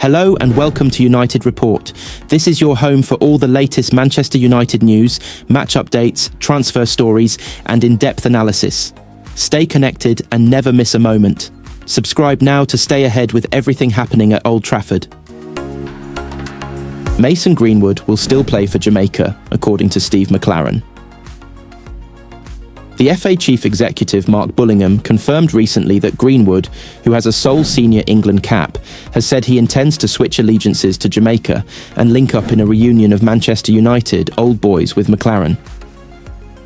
Hello and welcome to United Report. This is your home for all the latest Manchester United news, match updates, transfer stories, and in-depth analysis. Stay connected and never miss a moment. Subscribe now to stay ahead with everything happening at Old Trafford. Mason Greenwood will still play for Jamaica, according to Steve McLaren. The FA Chief Executive Mark Bullingham confirmed recently that Greenwood, who has a sole senior England cap, has said he intends to switch allegiances to Jamaica and link up in a reunion of Manchester United old boys with McLaren.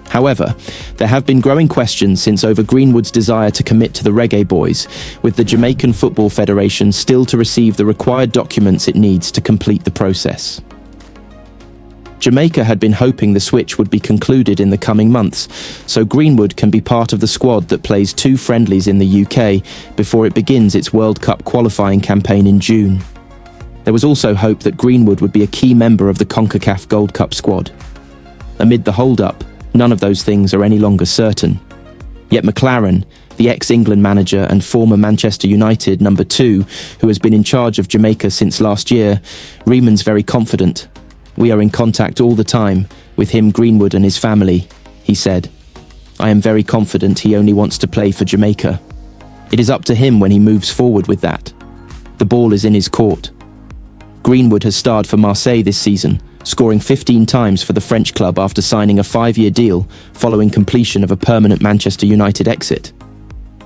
However, there have been growing questions since over Greenwood's desire to commit to the Reggae Boys, with the Jamaican Football Federation still to receive the required documents it needs to complete the process. Jamaica had been hoping the switch would be concluded in the coming months, so Greenwood can be part of the squad that plays 2 friendlies in the UK before it begins its World Cup qualifying campaign in June. There was also hope that Greenwood would be a key member of the CONCACAF Gold Cup squad. Amid the hold-up, none of those things are any longer certain. Yet McLaren, the ex-England manager and former Manchester United number 2, who has been in charge of Jamaica since last year, remains very confident. "We are in contact all the time, with him, Greenwood and his family," he said. "I am very confident he only wants to play for Jamaica. It is up to him when he moves forward with that. The ball is in his court." Greenwood has starred for Marseille this season, scoring 15 times for the French club after signing a 5-year deal following completion of a permanent Manchester United exit.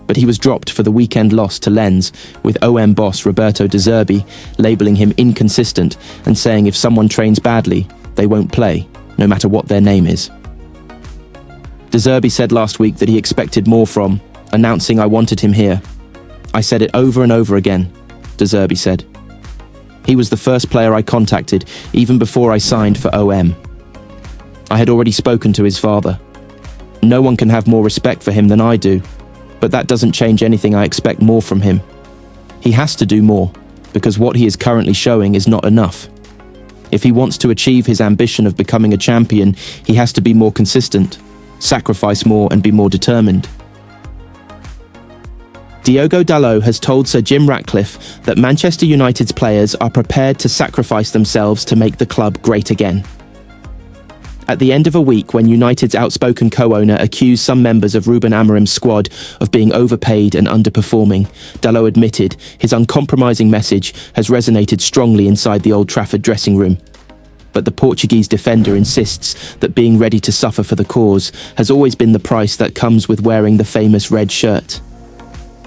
But he was dropped for the weekend loss to Lens, with OM boss Roberto De Zerbi labelling him inconsistent and saying if someone trains badly, they won't play, no matter what their name is. De Zerbi said last week that he expected more from, announcing "I wanted him here. I said it over and over again," De Zerbi said. "He was the first player I contacted, even before I signed for OM. I had already spoken to his father. No one can have more respect for him than I do. But that doesn't change anything. I expect more from him. He has to do more, because what he is currently showing is not enough. If he wants to achieve his ambition of becoming a champion, he has to be more consistent, sacrifice more and be more determined." Diogo Dalot has told Sir Jim Ratcliffe that Manchester United's players are prepared to sacrifice themselves to make the club great again. At the end of a week when United's outspoken co-owner accused some members of Ruben Amorim's squad of being overpaid and underperforming, Dalot admitted his uncompromising message has resonated strongly inside the Old Trafford dressing room. But the Portuguese defender insists that being ready to suffer for the cause has always been the price that comes with wearing the famous red shirt.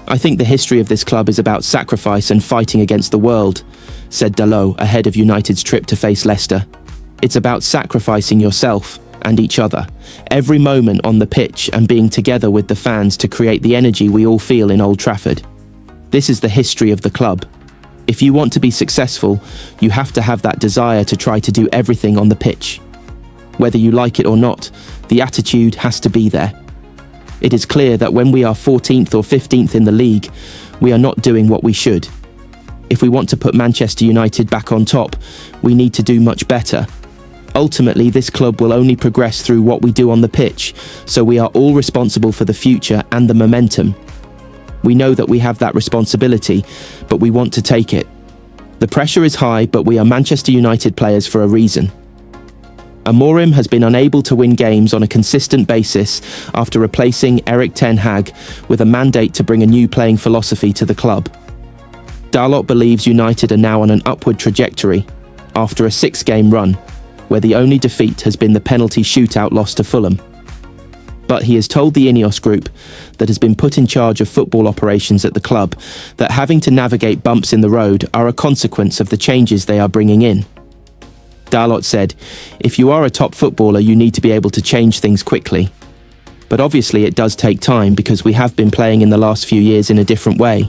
"I think the history of this club is about sacrifice and fighting against the world," said Dalot ahead of United's trip to face Leicester. "It's about sacrificing yourself and each other, every moment on the pitch and being together with the fans to create the energy we all feel in Old Trafford. This is the history of the club. If you want to be successful, you have to have that desire to try to do everything on the pitch. Whether you like it or not, the attitude has to be there. It is clear that when we are 14th or 15th in the league, we are not doing what we should. If we want to put Manchester United back on top, we need to do much better. Ultimately, this club will only progress through what we do on the pitch, so we are all responsible for the future and the momentum. We know that we have that responsibility, but we want to take it. The pressure is high, but we are Manchester United players for a reason." Amorim has been unable to win games on a consistent basis after replacing Erik Ten Hag with a mandate to bring a new playing philosophy to the club. Dalot believes United are now on an upward trajectory after a 6-game run, where the only defeat has been the penalty shootout loss to Fulham. But he has told the Ineos group that has been put in charge of football operations at the club that having to navigate bumps in the road are a consequence of the changes they are bringing in. Dalot said, "If you are a top footballer, you need to be able to change things quickly. But obviously it does take time because we have been playing in the last few years in a different way.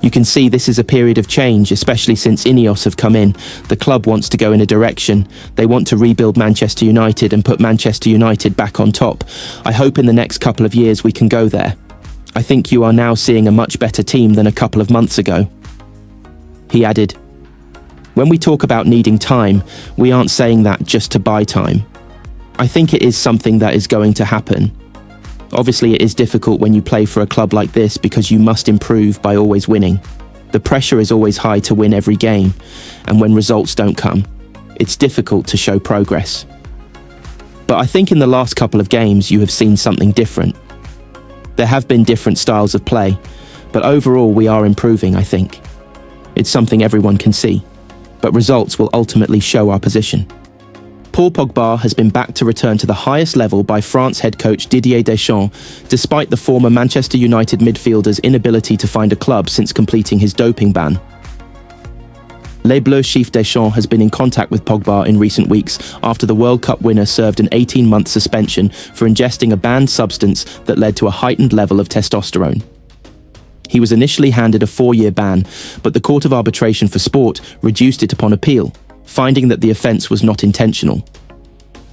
You can see this is a period of change, especially since Ineos have come in. The club wants to go in a direction. They want to rebuild Manchester United and put Manchester United back on top. I hope in the next couple of years we can go there. I think you are now seeing a much better team than a couple of months ago." He added, "When we talk about needing time, we aren't saying that just to buy time. I think it is something that is going to happen. Obviously, it is difficult when you play for a club like this because you must improve by always winning. The pressure is always high to win every game, and when results don't come, it's difficult to show progress. But I think in the last couple of games you have seen something different. There have been different styles of play, but overall we are improving, I think. It's something everyone can see, but results will ultimately show our position. Paul Pogba has been backed to return to the highest level by France head coach Didier Deschamps, despite the former Manchester United midfielder's inability to find a club since completing his doping ban. Les Bleus chief Deschamps has been in contact with Pogba in recent weeks after the World Cup winner served an 18-month suspension for ingesting a banned substance that led to a heightened level of testosterone. He was initially handed a 4-year ban, but the Court of Arbitration for Sport reduced it upon appeal, finding that the offence was not intentional.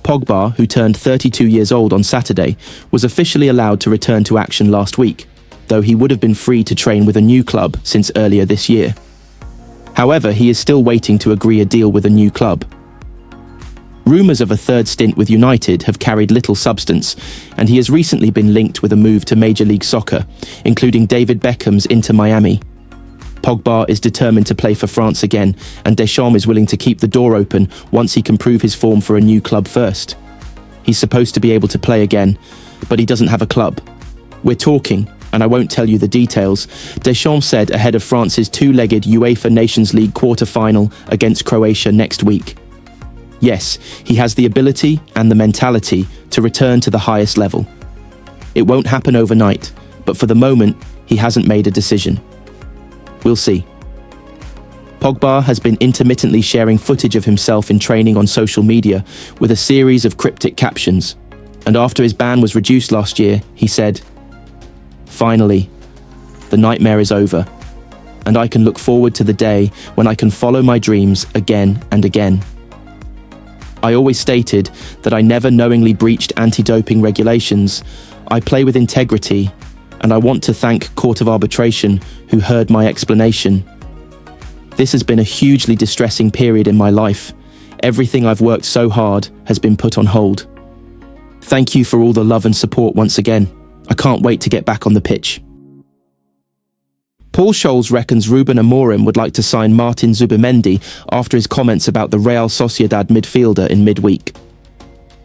Pogba, who turned 32 years old on Saturday, was officially allowed to return to action last week, though he would have been free to train with a new club since earlier this year. However, he is still waiting to agree a deal with a new club. Rumours of a third stint with United have carried little substance, and he has recently been linked with a move to Major League Soccer, including David Beckham's Inter Miami. Pogba is determined to play for France again, and Deschamps is willing to keep the door open once he can prove his form for a new club first. He's supposed to be able to play again, but he doesn't have a club. We're talking, and I won't tell you the details, Deschamps said ahead of France's two-legged UEFA Nations League quarter-final against Croatia next week. Yes, he has the ability and the mentality to return to the highest level. It won't happen overnight, but for the moment, he hasn't made a decision. We'll see. Pogba has been intermittently sharing footage of himself in training on social media with a series of cryptic captions, and after his ban was reduced last year, he said, "Finally, the nightmare is over, and I can look forward to the day when I can follow my dreams again and again. I always stated that I never knowingly breached anti-doping regulations. I play with integrity, and I want to thank Court of Arbitration who heard my explanation. This has been a hugely distressing period in my life. Everything I've worked so hard has been put on hold. Thank you for all the love and support once again. I can't wait to get back on the pitch." Paul Scholes reckons Ruben Amorim would like to sign Martin Zubimendi after his comments about the Real Sociedad midfielder in midweek.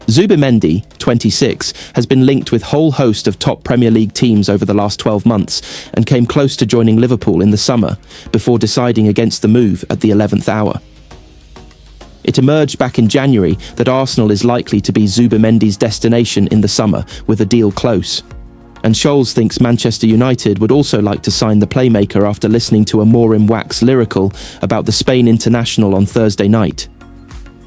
Zubimendi, 26, has been linked with a whole host of top Premier League teams over the last 12 months and came close to joining Liverpool in the summer before deciding against the move at the 11th hour. It emerged back in January that Arsenal is likely to be Zubimendi's destination in the summer, with a deal close. And Scholes thinks Manchester United would also like to sign the playmaker after listening to Amorim wax lyrical about the Spain international on Thursday night.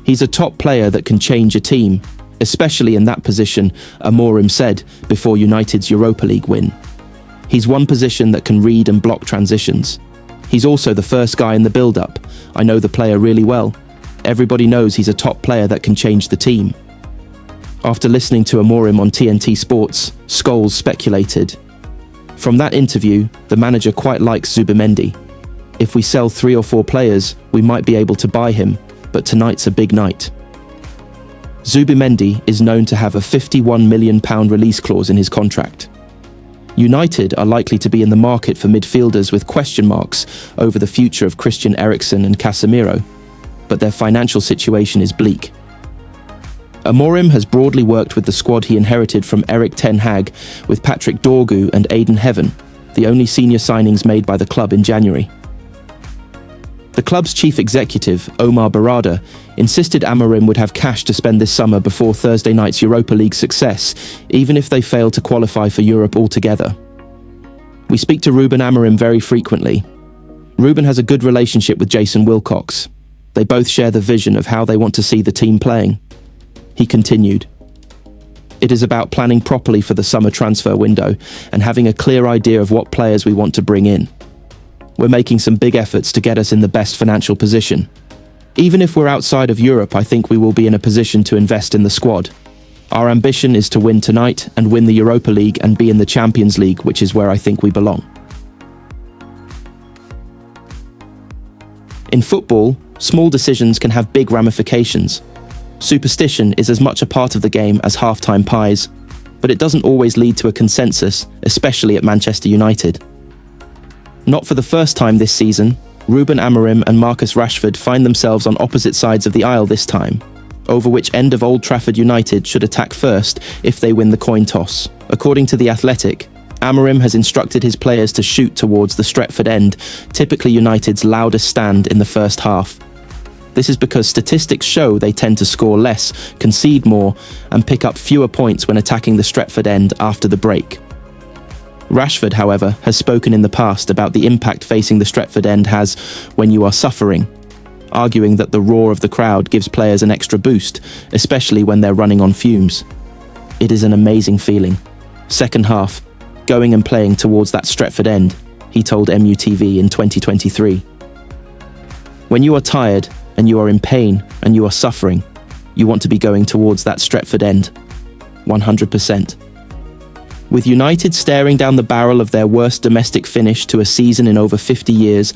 He's a top player that can change a team, especially in that position, Amorim said before United's Europa League win. He's one position that can read and block transitions. He's also the first guy in the build-up. I know the player really well. Everybody knows he's a top player that can change the team. After listening to Amorim on TNT Sports, Scholes speculated, "From that interview, the manager quite likes Zubimendi. If we sell 3 or 4 players, we might be able to buy him, but tonight's a big night." Zubimendi is known to have a £51 million release clause in his contract. United are likely to be in the market for midfielders with question marks over the future of Christian Eriksen and Casemiro, but their financial situation is bleak. Amorim has broadly worked with the squad he inherited from Erik ten Hag, with Patrick Dorgu and Aiden Heaven, the only senior signings made by the club in January. The club's chief executive, Omar Barada, insisted Amorim would have cash to spend this summer before Thursday night's Europa League success, even if they fail to qualify for Europe altogether. "We speak to Ruben Amorim very frequently. Ruben has a good relationship with Jason Wilcox. They both share the vision of how they want to see the team playing." He continued, "It is about planning properly for the summer transfer window and having a clear idea of what players we want to bring in. We're making some big efforts to get us in the best financial position. Even if we're outside of Europe, I think we will be in a position to invest in the squad. Our ambition is to win tonight and win the Europa League and be in the Champions League, which is where I think we belong." In football, small decisions can have big ramifications. Superstition is as much a part of the game as half-time pies, but it doesn't always lead to a consensus, especially at Manchester United. Not for the first time this season, Ruben Amorim and Marcus Rashford find themselves on opposite sides of the aisle this time, over which end of Old Trafford United should attack first if they win the coin toss. According to The Athletic, Amorim has instructed his players to shoot towards the Stretford end, typically United's loudest stand in the first half. This is because statistics show they tend to score less, concede more, and pick up fewer points when attacking the Stretford end after the break. Rashford, however, has spoken in the past about the impact facing the Stretford end has when you are suffering, arguing that the roar of the crowd gives players an extra boost, especially when they're running on fumes. It is an amazing feeling. Second half, going and playing towards that Stretford end, he told MUTV in 2023. When you are tired and you are in pain and you are suffering, you want to be going towards that Stretford end. 100%. With United staring down the barrel of their worst domestic finish to a season in over 50 years,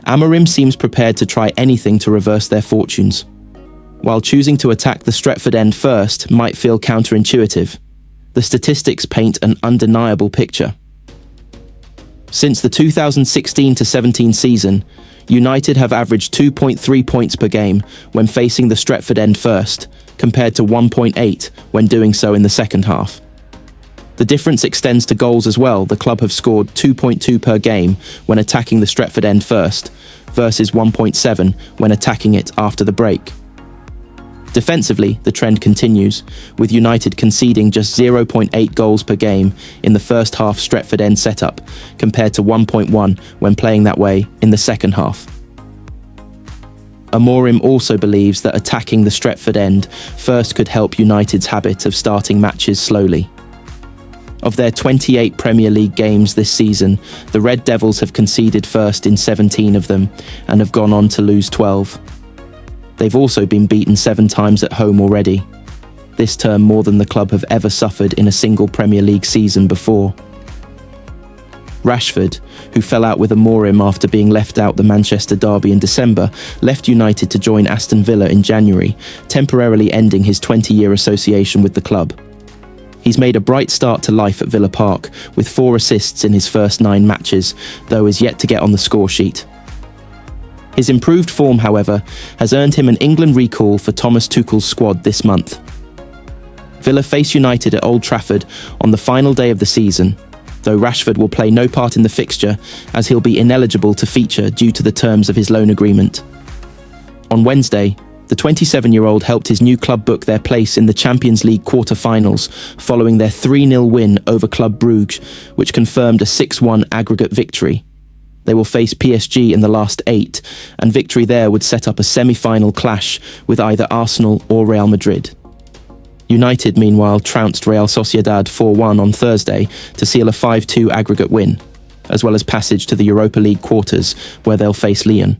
Amorim seems prepared to try anything to reverse their fortunes. While choosing to attack the Stretford end first might feel counterintuitive, the statistics paint an undeniable picture. Since the 2016-17 season, United have averaged 2.3 points per game when facing the Stretford end first, compared to 1.8 when doing so in the second half. The difference extends to goals as well. The club have scored 2.2 per game when attacking the Stretford end first, versus 1.7 when attacking it after the break. Defensively, the trend continues, with United conceding just 0.8 goals per game in the first half Stretford end setup, compared to 1.1 when playing that way in the second half. Amorim also believes that attacking the Stretford end first could help United's habit of starting matches slowly. Of their 28 Premier League games this season, the Red Devils have conceded first in 17 of them and have gone on to lose 12. They've also been beaten 7 times at home already, this term more than the club have ever suffered in a single Premier League season before. Rashford, who fell out with Amorim after being left out the Manchester derby in December, left United to join Aston Villa in January, temporarily ending his 20-year association with the club. He's made a bright start to life at Villa Park, with 4 assists in his first 9 matches, though is yet to get on the score sheet. His improved form, however, has earned him an England recall for Thomas Tuchel's squad this month. Villa face United at Old Trafford on the final day of the season, though Rashford will play no part in the fixture as he'll be ineligible to feature due to the terms of his loan agreement. On Wednesday, the 27-year-old helped his new club book their place in the Champions League quarter-finals following their 3-0 win over Club Brugge, which confirmed a 6-1 aggregate victory. They will face PSG in the last 8, and victory there would set up a semi-final clash with either Arsenal or Real Madrid. United, meanwhile, trounced Real Sociedad 4-1 on Thursday to seal a 5-2 aggregate win, as well as passage to the Europa League quarters, where they'll face Lyon.